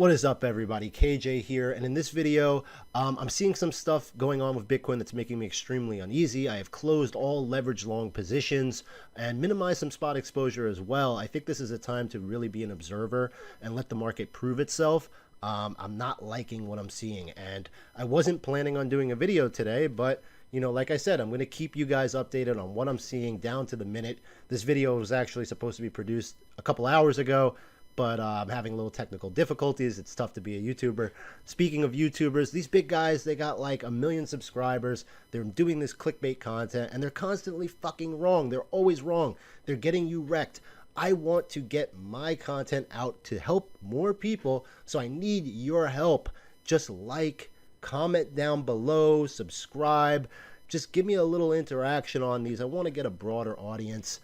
What is up, everybody? KJ here, and in this video I'm seeing some stuff going on with Bitcoin that's making me extremely uneasy. I have closed all leverage long positions and minimized some spot exposure as well. I think this is a time to really be an observer and let the market prove itself. I'm not liking what I'm seeing, and I wasn't planning on doing a video today, but like I said, I'm going to keep you guys updated on what I'm seeing down to the minute. This video was actually supposed to be produced a couple hours ago, but I'm having a little technical difficulties. It's tough to be a YouTuber. Speaking of YouTubers, these big guys, they got like 1 million subscribers. They're doing this clickbait content, and they're constantly fucking wrong. They're always wrong. They're getting you wrecked. I want to get my content out to help more people, so I need your help. Just like, comment down below, subscribe. Just give me a little interaction on these. I want to get a broader audience.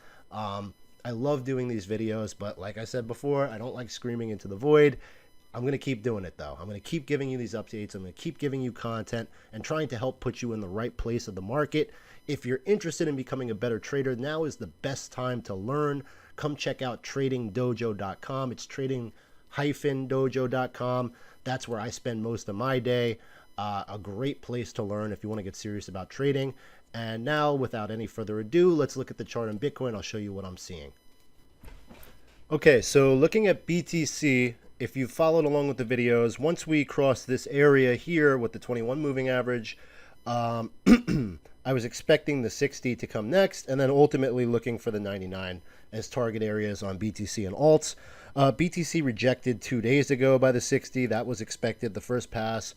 I love doing these videos, but like I said before, I don't like screaming into the void. I'm going to keep doing it, though. I'm going to keep giving you these updates. I'm going to keep giving you content and trying to help put you in the right place of the market. If you're interested in becoming a better trader, now is the best time to learn. Come check out tradingdojo.com. It's trading-dojo.com. That's where I spend most of my day. A great place to learn if you want to get serious about trading. And now, without any further ado, let's look at the chart on Bitcoin. I'll show you what I'm seeing. Okay, so looking at BTC, if you followed along with the videos, once we cross this area here with the 21 moving average, I was expecting the 60 to come next, and then ultimately looking for the 99 as target areas on BTC and alts. BTC rejected 2 days ago by the 60. That was expected. The first pass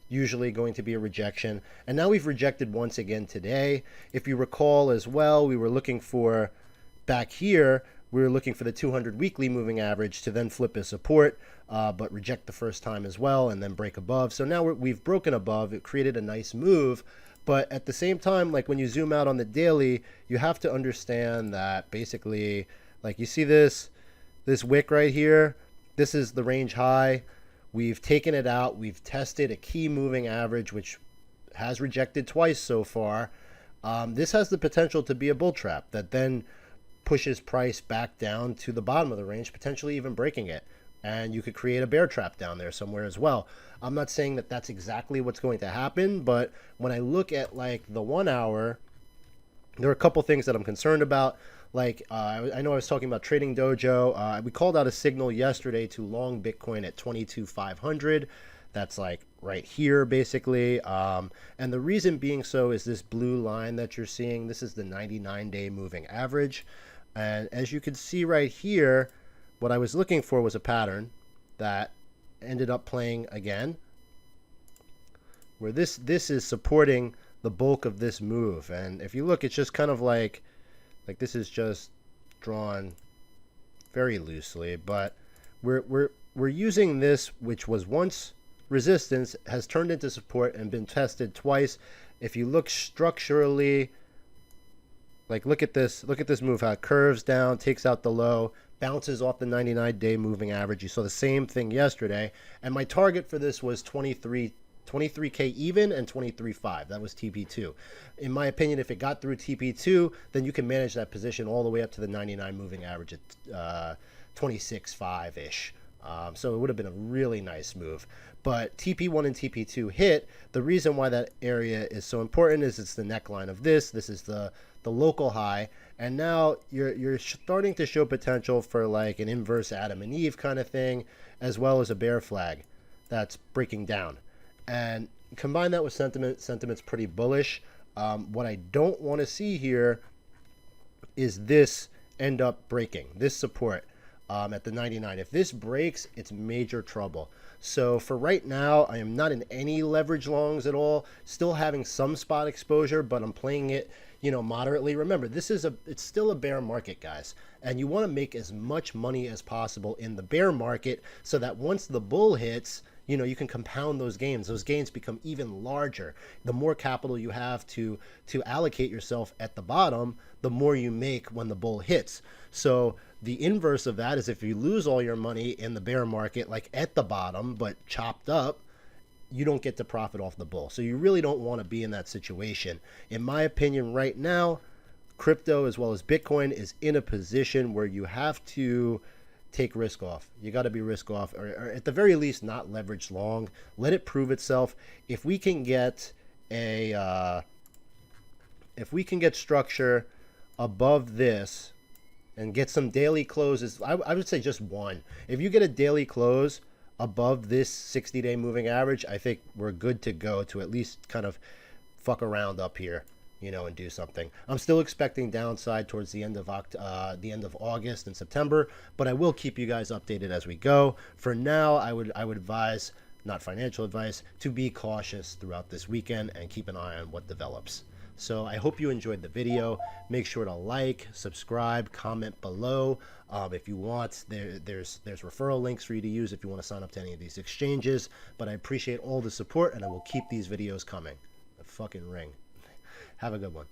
usually going to be a rejection, and now we've rejected once again today. If you recall as well, we were looking for back here, we were looking for the 200 weekly moving average to then flip as support, but reject the first time as well and then break above. So now we've broken above. It created a nice move, but at the same time, like when you zoom out on the daily, you have to understand that basically, like you see this wick right here, this is the range high. We've taken it out. We've tested a key moving average, which has rejected twice so far. This has the potential to be a bull trap that then pushes price back down to the bottom of the range, potentially even breaking it. And you could create a bear trap down there somewhere as well. I'm not saying that that's exactly what's going to happen, but when I look at like the 1 hour, there are a couple things that I'm concerned about. Like, I know I was talking about Trading Dojo. We called out a signal yesterday to long Bitcoin at 22,500. That's like right here, basically. And the reason being so is this blue line that you're seeing. This is the 99-day moving average. And as you can see right here, what I was looking for was a pattern that ended up playing again, where this is supporting the bulk of this move. And if you look, it's just kind of like this is just drawn very loosely, but we're using this, which was once resistance, has turned into support and been tested twice. If you look structurally, like look at this move, how it curves down, takes out the low, bounces off the 99-day moving average. You saw the same thing yesterday, and my target for this was 23K even and 23.5. That was TP2. In my opinion, if it got through TP2, then you can manage that position all the way up to the 99 moving average at 26.5-ish. So it would have been a really nice move. But TP1 and TP2 hit. The reason why that area is so important is it's the neckline of this. This is the local high. And now you're starting to show potential for like an inverse Adam and Eve kind of thing, as well as a bear flag that's breaking down. And combine that with sentiment's pretty bullish. What I don't want to see here is this end up breaking, this support at the 99. If this breaks, it's major trouble. So for right now, I am not in any leverage longs at all, still having some spot exposure, but I'm playing it, moderately. Remember, it's still a bear market, guys, and you want to make as much money as possible in the bear market so that once the bull hits, you can compound those gains. Those gains become even larger. The more capital you have to allocate yourself at the bottom, the more you make when the bull hits. So the inverse of that is if you lose all your money in the bear market, like at the bottom, but chopped up, you don't get to profit off the bull. So you really don't want to be in that situation. In my opinion, right now, crypto as well as Bitcoin is in a position where you have to take risk off. You got to be risk off, or at the very least not leverage long. Let it prove itself. If we can get a structure above this and get some daily closes, I would say just one. If you get a daily close above this 60-day moving average, I think we're good to go to at least kind of fuck around up here, you know, and do something. I'm still expecting downside towards the end of August and September, but I will keep you guys updated as we go. For now, I would advise, not financial advice, to be cautious throughout this weekend and keep an eye on what develops. So I hope you enjoyed the video. Make sure to like, subscribe, comment below. If you want, there's referral links for you to use if you want to sign up to any of these exchanges. But I appreciate all the support, and I will keep these videos coming. The fucking ring. Have a good one.